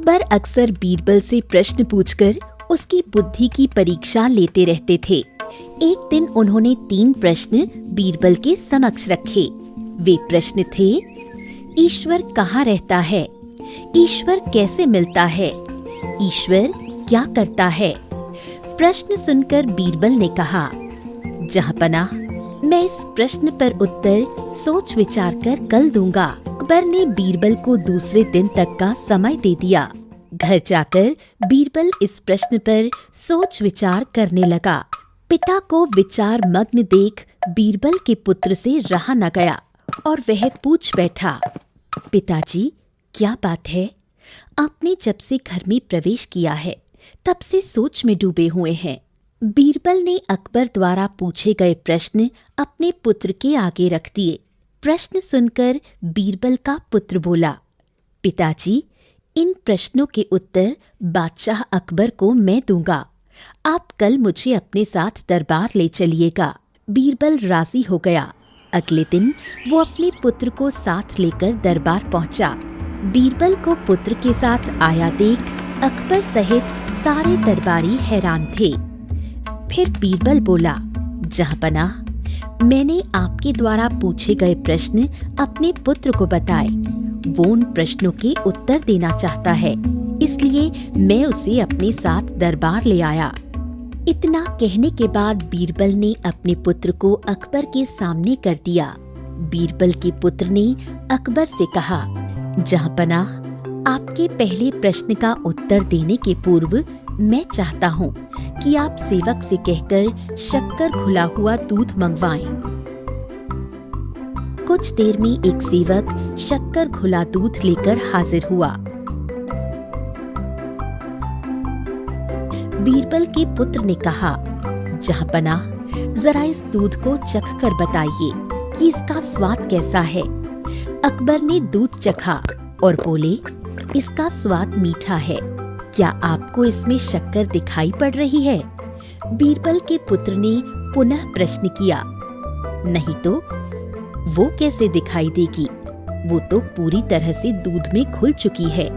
अकबर अक्सर बीरबल से प्रश्न पूछकर उसकी बुद्धि की परीक्षा लेते रहते थे। एक दिन उन्होंने 3 प्रश्न बीरबल के समक्ष रखे। वे प्रश्न थे: ईश्वर कहाँ रहता है? ईश्वर कैसे मिलता है? ईश्वर क्या करता है? प्रश्न सुनकर बीरबल ने कहा, जहाँपनाह, मैं इस प्रश्न पर उत्तर सोच विचार कर कल दूंगा। अकबर ने बीरबल को दूसरे दिन तक का समय दे दिया। घर जाकर बीरबल इस प्रश्न पर सोच विचार करने लगा। पिता को विचार मग्न देख बीरबल के पुत्र से रहा न गया और वह पूछ बैठा, पिताजी, क्या बात है? आपने जब से घर में प्रवेश किया है तब से सोच में डूबे हुए हैं। बीरबल ने अकबर द्वारा पूछे गए प्रश्न अपने पुत्र के आगे रख दिए। प्रश्न सुनकर बीरबल का पुत्र बोला, पिताजी, इन प्रश्नों के उत्तर बादशाह अकबर को मैं दूंगा। आप कल मुझे अपने साथ दरबार ले चलिएगा। बीरबल राजी हो गया। अगले दिन वो अपने पुत्र को साथ लेकर दरबार पहुंचा। बीरबल को पुत्र के साथ आया देख अकबर सहित सारे दरबारी हैरान थे। फिर बीरबल बोला, जहाँपनाह, मैंने आपके द्वारा पूछे गए प्रश्न अपने पुत्र को बताए। वो उन प्रश्नों के उत्तर देना चाहता है, इसलिए मैं उसे अपने साथ दरबार ले आया। इतना कहने के बाद बीरबल ने अपने पुत्र को अकबर के सामने कर दिया। बीरबल के पुत्र ने अकबर से कहा, जहाँपनाह, आपके पहले प्रश्न का उत्तर देने के पूर्व मैं चाहता हूँ कि आप सेवक से कहकर शक्कर घुला हुआ दूध मंगवाएं। कुछ देर में एक सेवक शक्कर घुला दूध लेकर हाजिर हुआ। बीरबल के पुत्र ने कहा, जहाँपनाह, जरा इस दूध को चख कर बताइए कि इसका स्वाद कैसा है। अकबर ने दूध चखा और बोले, इसका स्वाद मीठा है। क्या आपको इसमें शक्कर दिखाई पड़ रही है? बीरबल के पुत्र ने पुनः प्रश्न किया, नहीं तो वो कैसे दिखाई देगी? वो तो पूरी तरह से दूध में घुल चुकी है।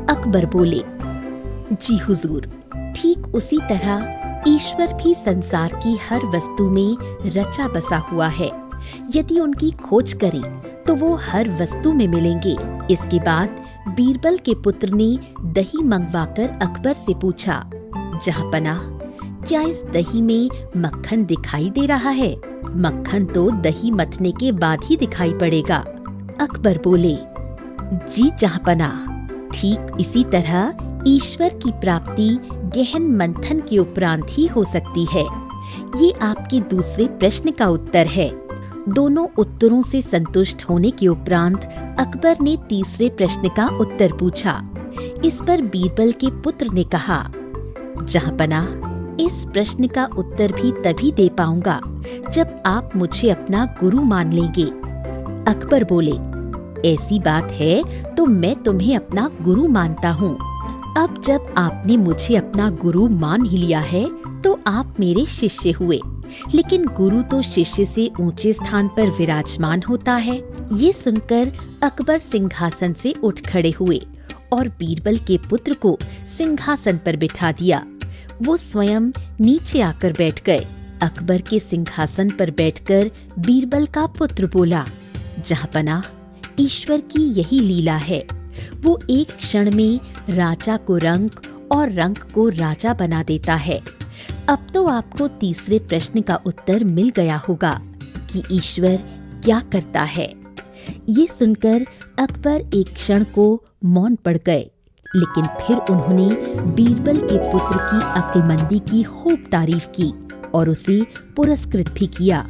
अकबर बोले, जी हुजूर, ठीक उसी तरह ईश्वर भी संसार की हर वस्तु में रचा बसा हुआ है। यदि उनकी खोज करें तो वो हर वस्तु में मिलेंगे। इसके बाद बीरबल के पुत्र ने दही मंगवाकर अकबर से पूछा, जहाँपनाह, क्या इस दही में मक्खन दिखाई दे रहा है? मक्खन तो दही मथने के बाद ही दिखाई पड़ेगा। अकबर बोले, जी जहाँपनाह, ठीक इसी तरह ईश्वर की प्राप्ति गहन मंथन के उपरांत ही हो सकती है। ये आपके दूसरे प्रश्न का उत्तर है। दोनों उत्तरों से संतुष्ट होने के उपरांत अकबर ने तीसरे प्रश्न का उत्तर पूछा। इस पर बीरबल के पुत्र ने कहा, जहाँपनाह, इस प्रश्न का उत्तर भी तभी दे पाऊंगा जब आप मुझे अपना गुरु मान लेंगे। अकबर बोले, ऐसी बात है तो मैं तुम्हें अपना गुरु मानता हूँ। अब जब आपने मुझे अपना गुरु मान ही लिया है तो आप मेरे शिष्य हुए। लेकिन गुरु तो शिष्य से ऊंचे स्थान पर विराजमान होता है। ये सुनकर अकबर सिंहासन से उठ खड़े हुए और बीरबल के पुत्र को सिंहासन पर बिठा दिया। वो स्वयं नीचे आकर बैठ गए। अकबर के सिंहासन पर बैठकर बीरबल का पुत्र बोला, जहाँपनाह, ईश्वर की यही लीला है। वो एक क्षण में राजा को रंक और रंक को राजा बना देता है। अब तो आपको तीसरे प्रश्न का उत्तर मिल गया होगा कि ईश्वर क्या करता है। ये सुनकर अकबर एक क्षण को मौन पड़ गए, लेकिन फिर उन्होंने बीरबल के पुत्र की अक्लमंदी की खूब तारीफ की और उसे पुरस्कृत भी किया।